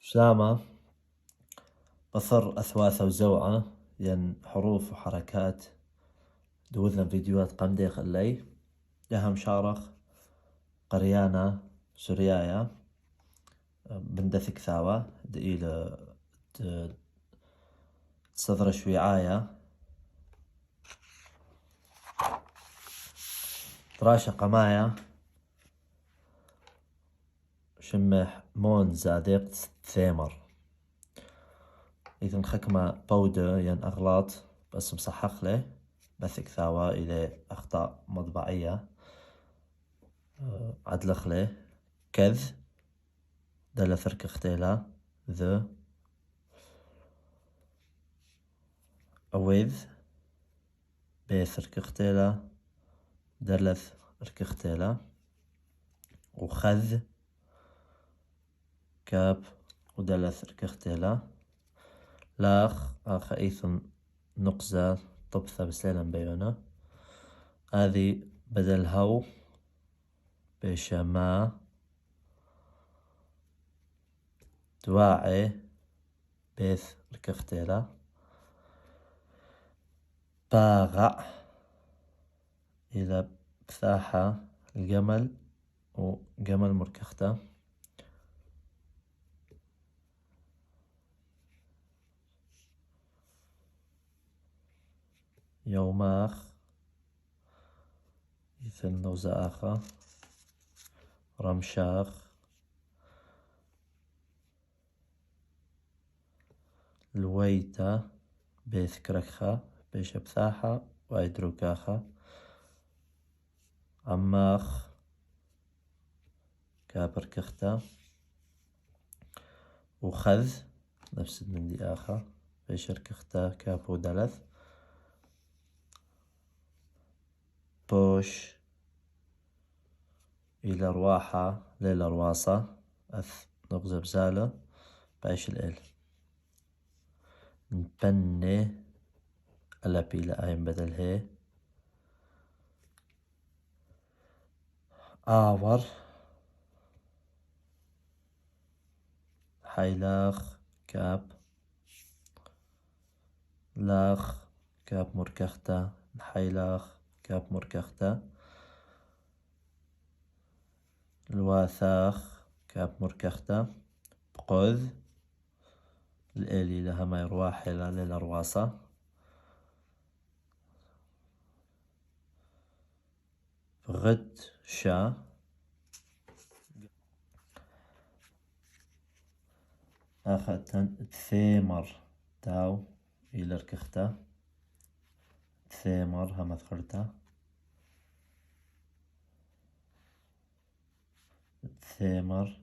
شلامة بثر أثواثة وزوعة ين حروف وحركات دوذنا فيديوهات قمدي خلي لها مشارخ قريانا سوريايا بندثك ثاوة دقيلة تصدر شويعايا تراشا قمايا شمح مون زادق ثيمر إذن خكمة بودة ين أغلاط بس مصحح له بثك ثاوة إلى أخطاء مطبعية عدلخ له كذ دل ثرك اختيلا ذا أويذ بيثرك اختيلا دلث ارك اختيلا وخذ كاب ودلث ارك اختيلا لاخ آخ ايثن نقزة طبثة بسيلا بيونا هذه بدل هو بشما دواعي بيث ارك اختيلا باغع إلى بثاحة الجمل وجمل مركختة يوماخ يثن نوزة آخا رمشاخ الويتا بيث كركخة بيش بثاحة وايدروكاخة عماخ كابر كختا وخذ نفس من دي آخر بيشر كختا كابو دلث بوش إلى رواحة ليلة رواصة أث نغزة بزالة بايش الإل نبني ألا بيلا آيم بدل هي آور حيلاخ كاب لاخ كاب مركختا حيلاخ كاب مركختا الواثاخ كاب مركختا بقذ الإلي لها ما يرواح إلى للرواصة غد شا أخذتن ثيمر تاو إلى ركختا ثيمر هم ذكرتا ثيمر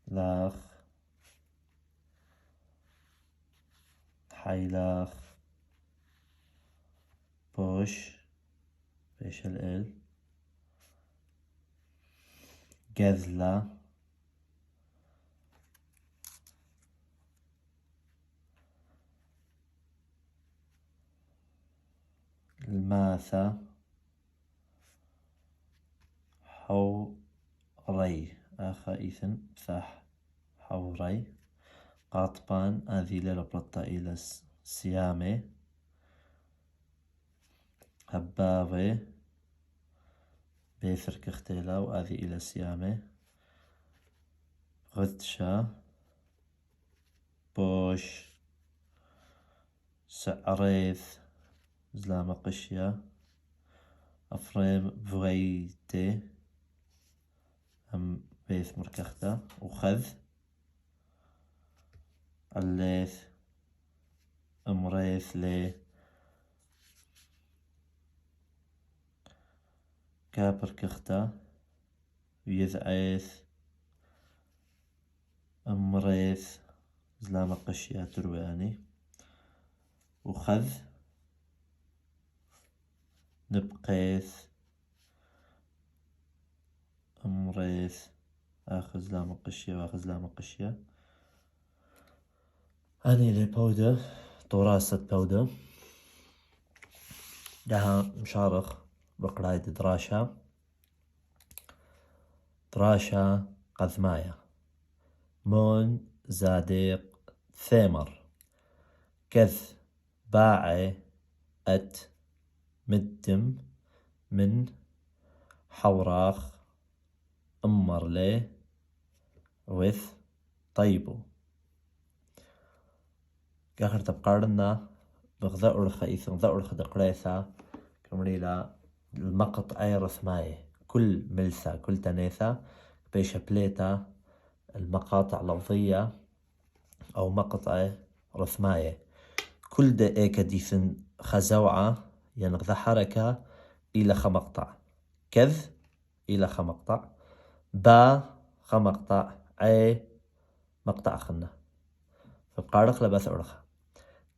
لاخ حيلاخ بوش بيش الإل جذلة الماثة حوري آخا إيثن بثاح حوري قاطبان هذه للبلطة إلى سيامي هباغي بيثر كختيلا وهذه إلى سيامي غدشة بوش سعريث زلام قشية أفريم بغيتي هم بيث مركختة وخذ الليث أمريث لي كابر كختا ويذعيث أمريث زلام قشية ترواني وخذ نبقيث أمريث آخذ زلام قشية وآخذ زلام قشية أني لي بودة طوراسة بودة لها مشارخ بقرايد دراشة قذماية مون زادق ثمر. كذ باع أت مدم من حوراخ أمر لي وث طيبو. آخر تبقارنا بغذاء الخيث غذاء الخدقريثة كمريلا المقطع رثماية كل ملثة كل تنيثة بيش بليتا المقاطع لفظية أو مقطع رثماية كل دقيقة ديثن خزوعة ينغذى حركة إلى خمقطع. كذ إلى خمقطع، با خمقطع، عي مقطع خنا فبقارخ لبث أرخ.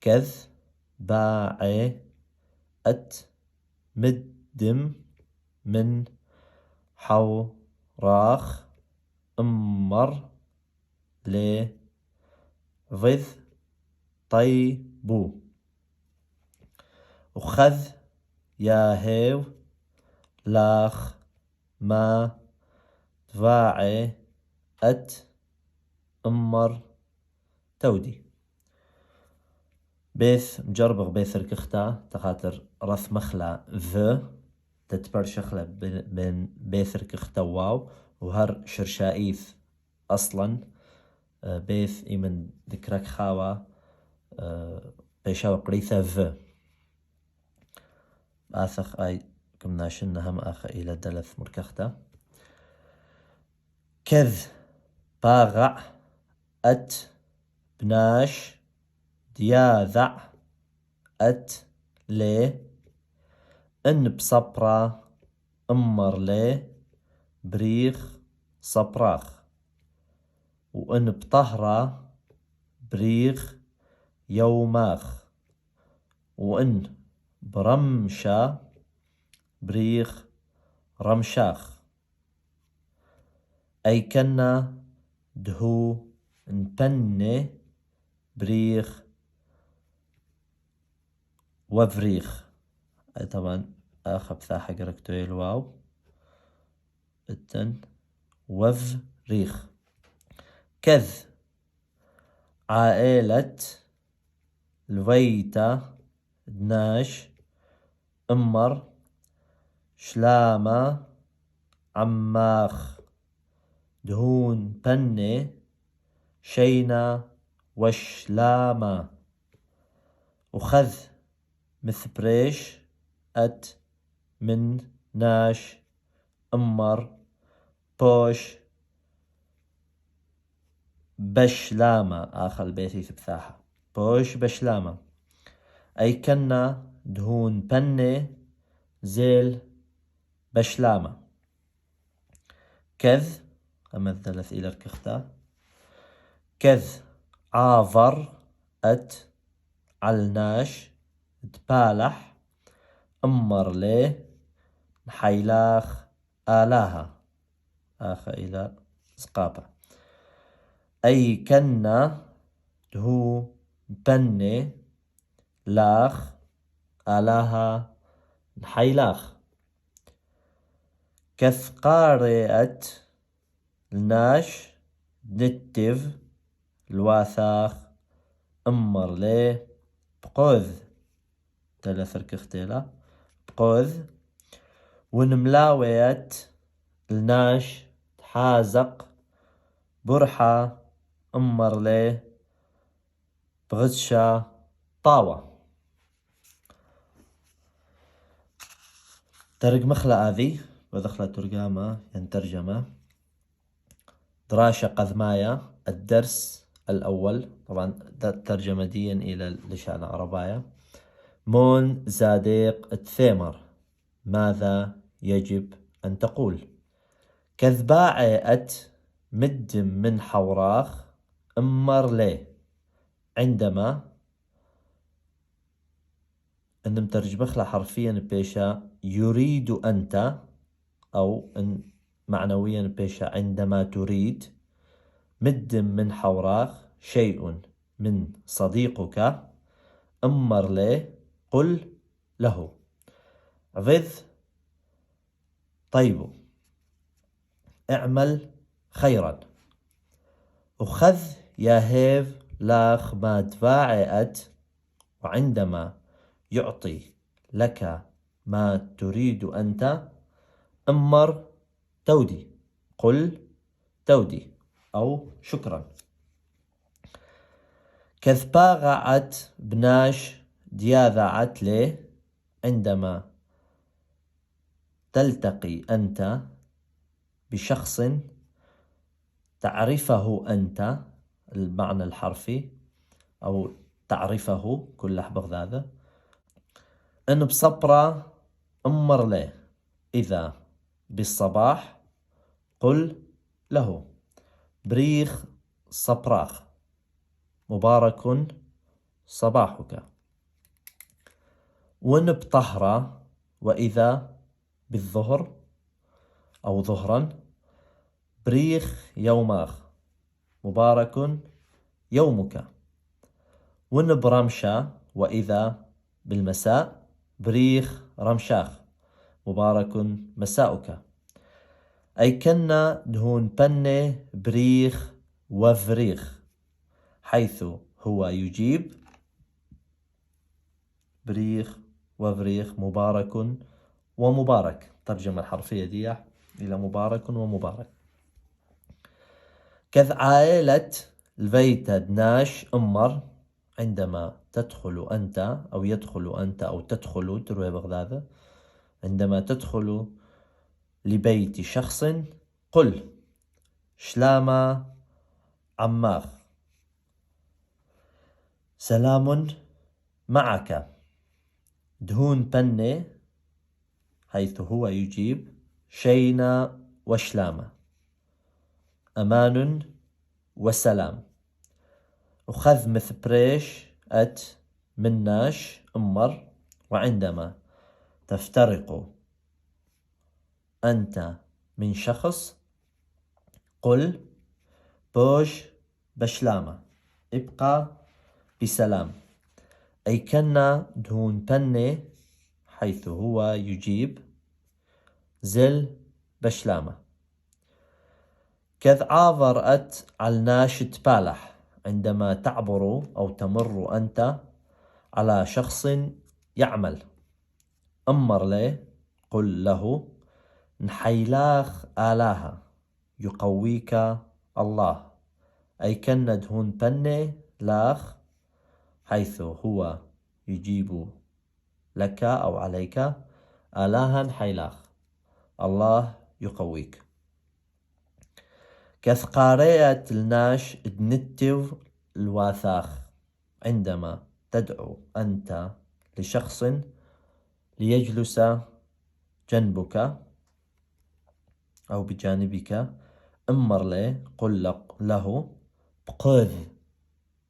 كذ باع أت مدم من حوراخ أمر لي ضذ طيبو. وخذ ياهيو لاخ ما تفاعي أت أمر تودي. بيث مجربغ بيث ركختا تخاطر رث مخلا ذ تتبر شخلة بين بيث ركختا واو وهر شرشائيث أصلا بيث إيمن ذكرك خاوة بيشاو قريثة ذ آثخ أي كم ناشن هم آخ إلى دلث مركختا. كذ باغع أت بناش دياذع أت لي إن بصبرا أمر لي بريخ صبراخ. وإن بطهرا بريخ يوماخ. وإن برمشا بريخ رمشاخ. أي كنا دهو نبني بريخ وفريخ. أي طبعا أخب ثاحة قركتوي الواو التن وفريخ. كذ عائلة الويتا دناش أمر شلامة عماخ دهون بني شينا وشلامة. وخذ مثبريش أت من ناش أمر بوش بشلامة. آخر بيتي ثبثاحة بوش بشلامة. أي كنا دهون بني زيل بشلامة. كذ أمثلث إلى الكختا. كذ عافر أت علناش تبالح أمر لي حيلاخ آلاها. آخ إلى سقابة. أي كنا هو بني لاخ آلاها حيلاخ. كث قارئة الناش نتف الواثاخ أمر لي بقوذ ثلاث ركختيلا بقوذ. ونملاوية الناش تحازق برحة أمر لي بغشة طاوة. ترق مخلة هذه ودخلة ترجمة ترجمة دراشة قذماية الدرس الأول. طبعا الترجمة دي إلى لشأن عرباية. مون زاديق الثمر ماذا يجب أن تقول. كذباعة مد من حوراخ أمر لي عندما أن مترجمخ حرفيا بيشا يريد أنت أو إن معنويا بيشا عندما تريد. مد من حوراخ شيء من صديقك أمر لي قل له. غذ طيب اعمل خيرا. وخذ يا هيف لاخ ما تفاعئت، وعندما يعطي لك ما تريد أنت أمر تودي، قل تودي أو شكرا. كذباغعت بناش دياذعت لي، عندما تلتقي أنت بشخص تعرفه أنت، المعنى الحرفي، أو تعرفه كل لحظة هذا، إن بصبرة أمر له. إذا بالصباح قل له بريخ صبراخ مبارك صباحك. ون بطهرة وإذا بالظهر أو ظهرا بريخ يوماخ مبارك يومك. ون برمشة وإذا بالمساء بريخ رمشاخ مبارك مساؤك. أي كنا دهون بني بريخ وفريخ، حيث هو يجيب بريخ وفريخ مبارك ومبارك. ترجمة الحرفية دي إلى مبارك ومبارك. كذ عائلة البيت دناش أمر، عندما تدخل أنت أو يدخل أنت أو تدخل تروي بغداد، عندما تدخل لبيت شخص قل شلاما عماخ سلام معك. دهون بني حيث هو يجيب شينا وشلامة، أمان وسلام. وخذ مثبريش أت مناش أمر، وعندما تفترق أنت من شخص قل بوش بشلامة، ابقى بسلام. أي كنا دهون بني حيث هو يجيب زل بشلامة. كذ عاظر أت علناش تبالح، عندما تعبر أو تمر أنت على شخص يعمل أمر له قل له نحيلاخ آلاها يقويك الله. أي كنا دهون بني لاخ حيث هو يجيب لك أو عليك آلاها حيلاخ الله يقويك. كثقارية الناش دنتيو الواثاخ، عندما تدعو أنت لشخص ليجلس جنبك أو بجانبك أمر له قل له بقذ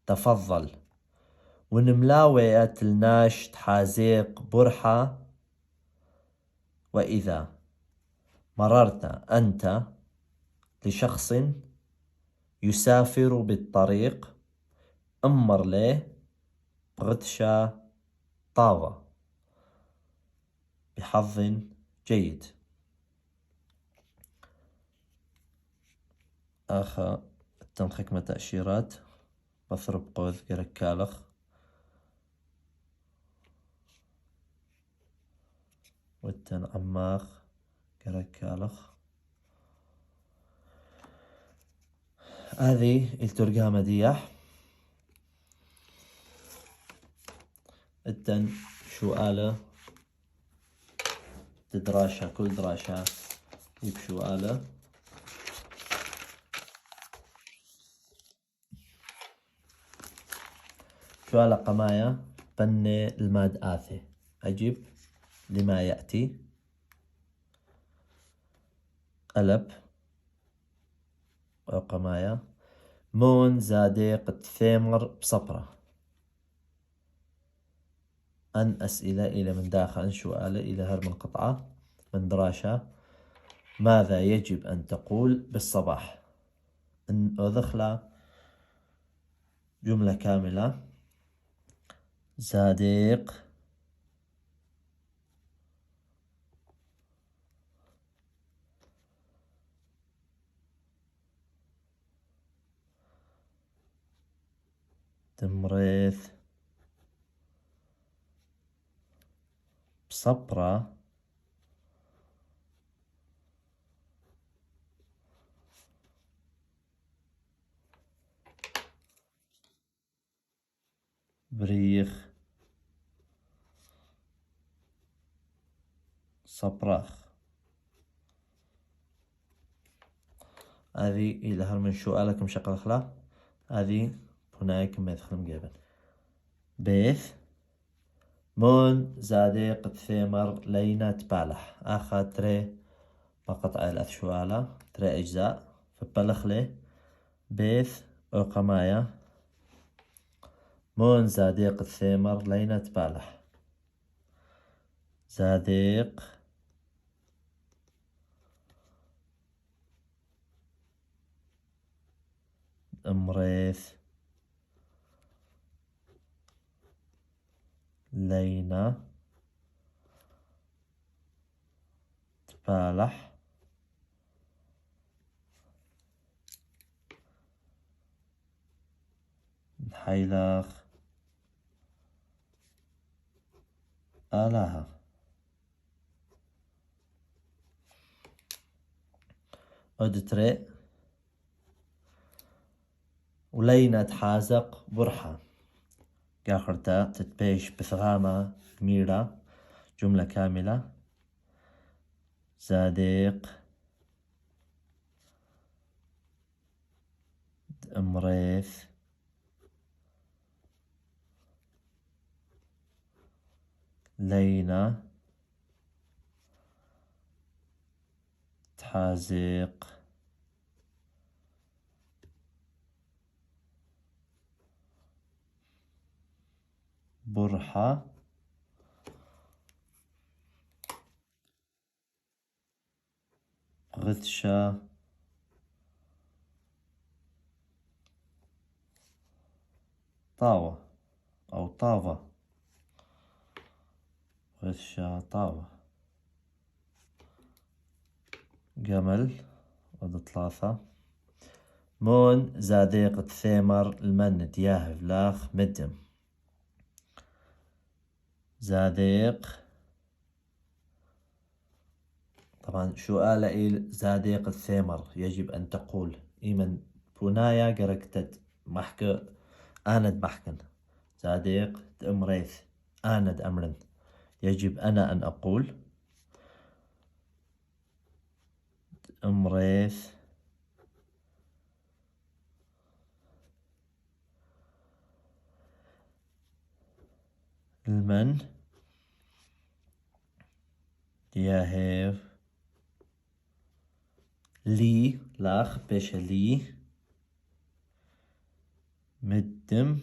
تفضل. ونملاوية الناش تحازيق برحة، وإذا مررت أنت لشخص يسافر بالطريق أمر له بغتشا طاوة بحظ جيد. آخا التنخكمة تأشيرات بثرب قوذ قركالخ والتن عماخ قركالخ. هذه الترجمة ديح. التن شؤالة تدراشة كل دراشة يبشؤالة. شؤالة قماية بني الماد آثي، أجيب لما يأتي. قلب وقماية مون زاديق تثيمر بصبرة. أن أسئلة إلى من داخل أن سؤال إلى هرم القطعة من دراشة. ماذا يجب أن تقول بالصباح؟ أن أدخل جملة كاملة. زاديق دمريث بصبرة بريخ صبراخ. هذه إلى هرمن شو آلكم شقل خلا هذه هناك ما يدخل مجابن بيث مون زادق ثمر لينا تبالح آخا تري مقطع الأث شو آلا تري أجزاء فبلخلي بيث أوقمايا مون زادق الثمر لينا تبالح زادق امريث لينا تبالح حيلاخ آلها أدتري ولينا تحازق برحة قاخرتا تتبيش بثغامة كميرة جملة كاملة زادق امريث لينا تحازق برحة غثشة طاوة أو طاوة غثشة طاوة جمل ود ثلاثة مون زادق الثمر المن دياه فلاخ مدم زادق طبعا شو آلة إيل زادق الثمر يجب أن تقول إيمن بنايا قرقتت محك آند محكن زادق تأمريث آند أمرن يجب أنا أن أقول أمريث المن ياهيف لي لاخ بيش لي مدم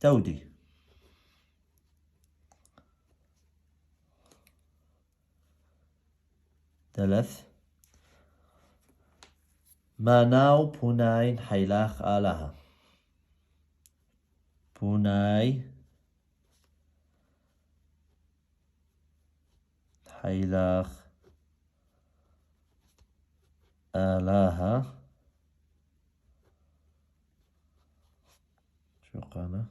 تودي ثلاث ما ناو بوناين حيلاخ آلها بوناي حيلاخ آلها شو قانا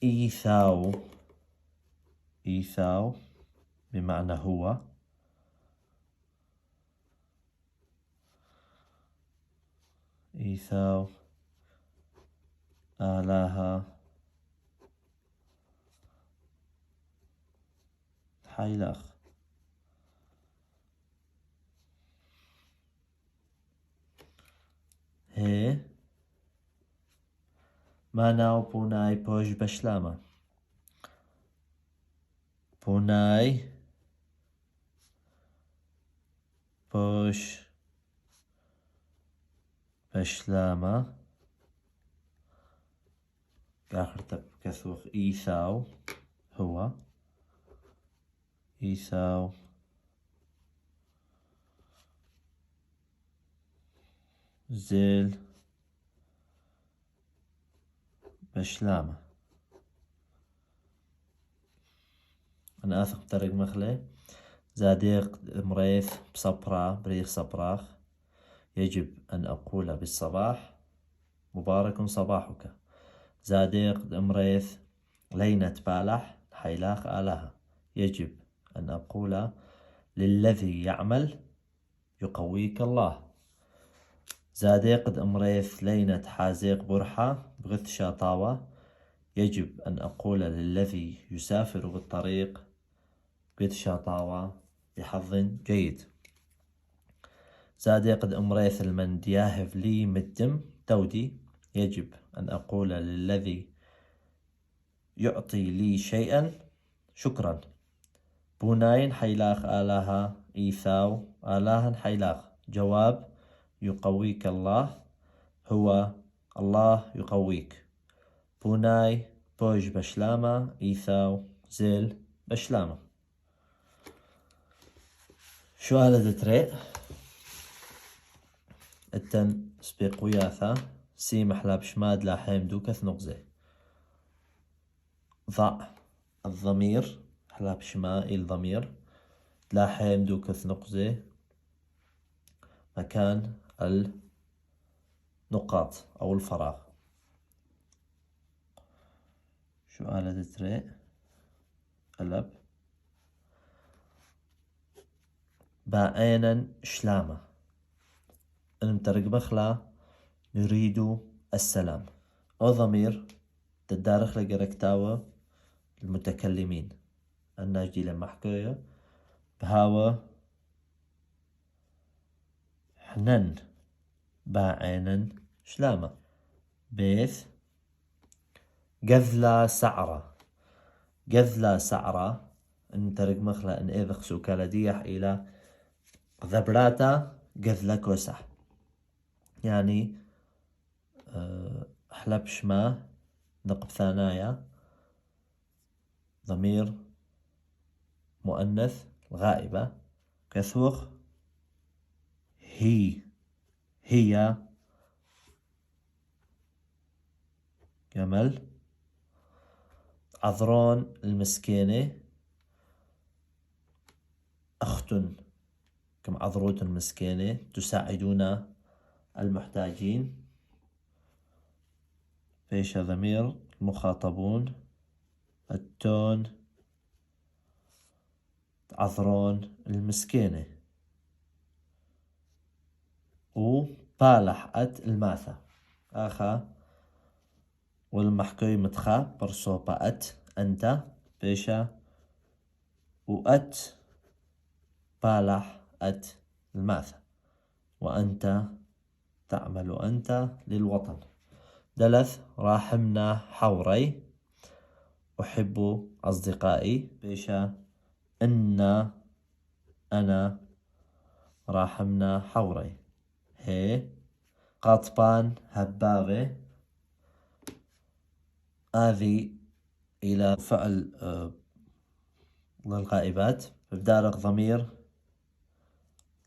إيثاو إيثاو بمعنى هو إيثاو آلها حيلاخ هي ما ناو بوناي بوش بشلامة بوناي بوش بشلامة آخر كسوخ إيثاو هو إيثاو زيل بشلامة. أنا آثق بطريق مخلي زاديق مريث بصبرا بريخ صبراخ يجب أن أقول بالصباح مبارك صباحك. زاديق أمريث لينة بالح حيلاخ آلها. يجب أن أقول للذي يعمل يقويك الله. زاديق أمريث لينة حازيق برحة بغث شاطاوة. يجب أن أقول للذي يسافر بالطريق بغث شاطاوة بحظ جيد. زاديق أمريث المن دياهف لي مدم تودي. يجب أن أقول للذي يعطي لي شيئا شكرا. بوناين حيلاخ آلها إيثاو آلها حيلاخ. جواب يقويك الله هو الله يقويك. بوناي بوج بشلامة إيثاو زيل بشلامة. شوالة دتري التن سبيق وياثا سي محلاب شماد لا حيم دوكث نقزي. ضع الضمير حلاب شما الضمير لا حيم دوكث نقزي مكان النقاط أو الفراغ. شوالة دتري الأب باعينا شلامة المترق بخلا نريد السلام. أو ضمير تدارخ لقركتاوة المتكلمين الناجي لما حكاية بهاوة حنن باعينا شلامة. بيث قذلة سعرة. قذلة سعرة المترق مخلا ان اذخ سوكالة ديح الى ذبراتا قذلة كوسح يعني حلب شما نقب ثانايا ضمير مؤنث غائبة كثوخ هي جمل. عذرون المسكينة أخت كم عذروت المسكينة تساعدون المحتاجين. فيش ضمير المخاطبون التون عذرون المسكينة. وبالح الماثة آخا والمحكي متخا برصوبة أنت بيشا بالح الماثة وأنت تعمل أنت للوطن. دلث راحمنا حوري أحب أصدقائي بيشا أنا راحمنا حوري. هي قاطبان هباغي هذه إلى فعل للغائبات بدارق ضمير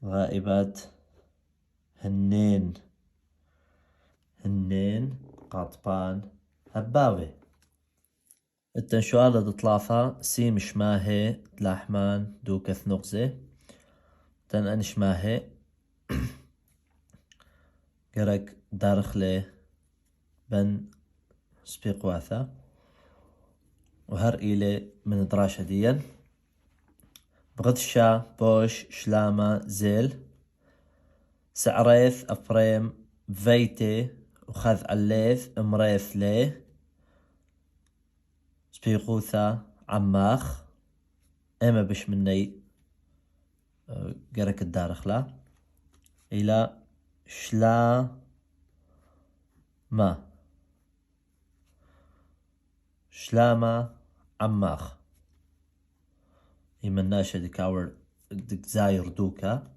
غائبات هنين قاطبان هباوي. التنشوالة دطلافة سيم شماهي تلاحمان دوكث نقزي تن أنشماهي قرق دارخلي بن سبيقواثا وهر إلي من دراشة ديا بغدشا بوش شلامة زيل سعريث أفريم فيتي وخذ الليث امريث ليه سبيقوثا عماخ اما بش مني قرك الدارخلا الى شلا شلامة عماخ إما ناشا دكاور دك زاير دوكا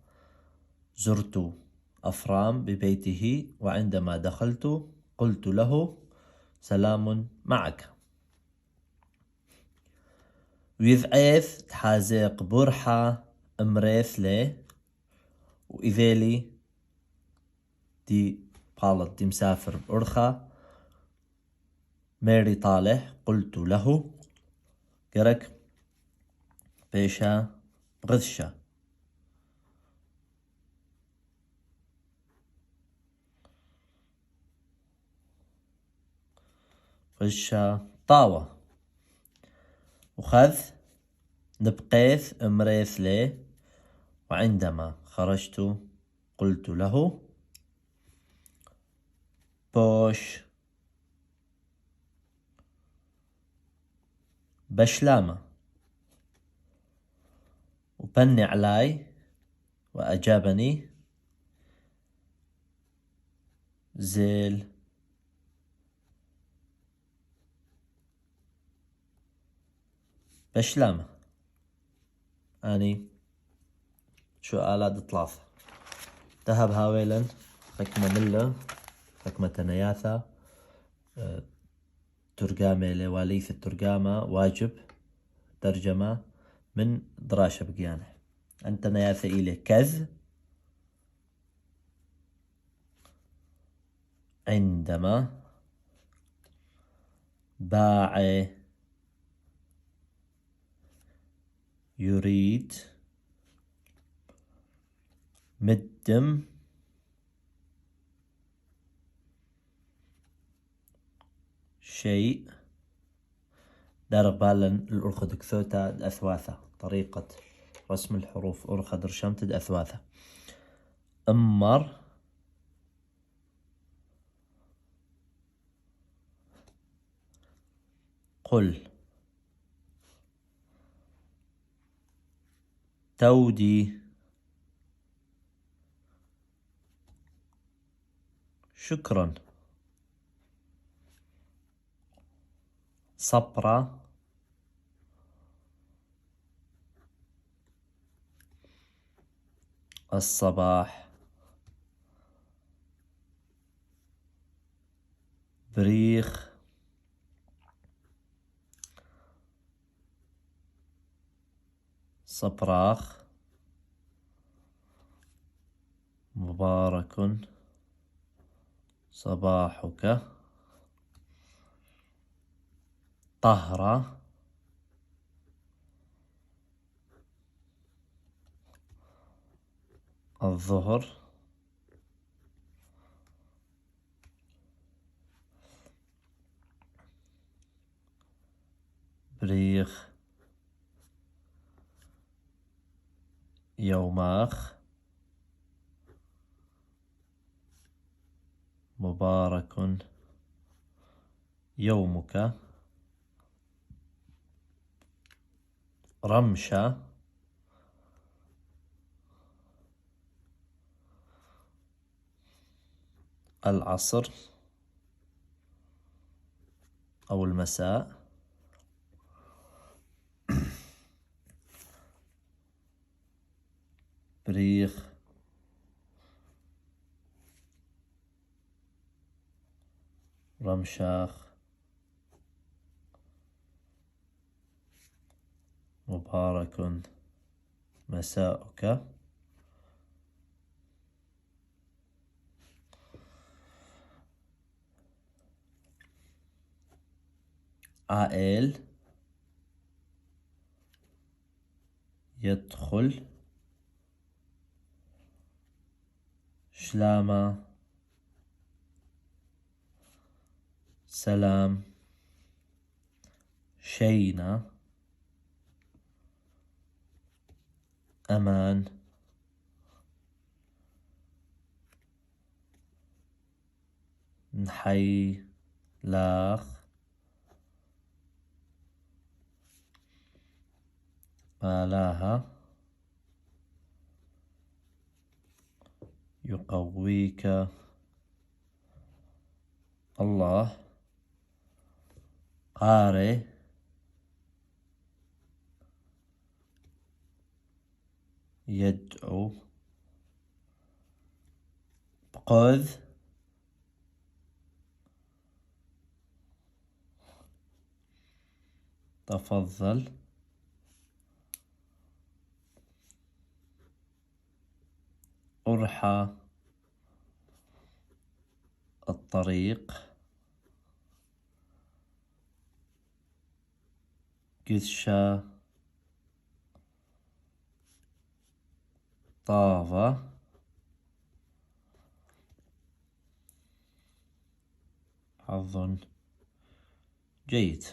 زرت أفرام ببيته وعندما دخلت قلت له سلام معك. ويذعيث تحازيق برحة امريث لي وإذيلي دي قالت دي مسافر بأرخة ميري طالح قلت له قرك بيشا غذشة. غشة طاوة. وخذ نبقيث امريث ليه، وعندما خرجت قلت له بوش بشلامة. وبني علي وأجابني زيل بشلامة. أني شو آلات ثلاثة ذهب هاويلا حكمة ملة حكمة تنياثا ترجمة لواليث الترجمة واجب ترجمة من دراشة بقيانة. أنت نياثا إلي كذ عندما باع يريد مدم شيء دارق بالن الأرخد كثوتا الأثواثة. طريقة رسم الحروف أرخد رشمت الأثواثة. أمر قل تودي شكرا. صبرا الصباح. بريخ صبراخ. مبارك صباحك. طهرة الظهر. بريخ يوماخ. مبارك يومك. رمشة العصر أو المساء. بريخ رمشاخ. مبارك مساؤك. عائل يدخل. شلامة سلام. شينا أمان. نحي لاخ. مالاها يقويك الله. قارئ يدعو. خذ تفضل. أرحى الطريق. قشة طاوة. حظ جيد.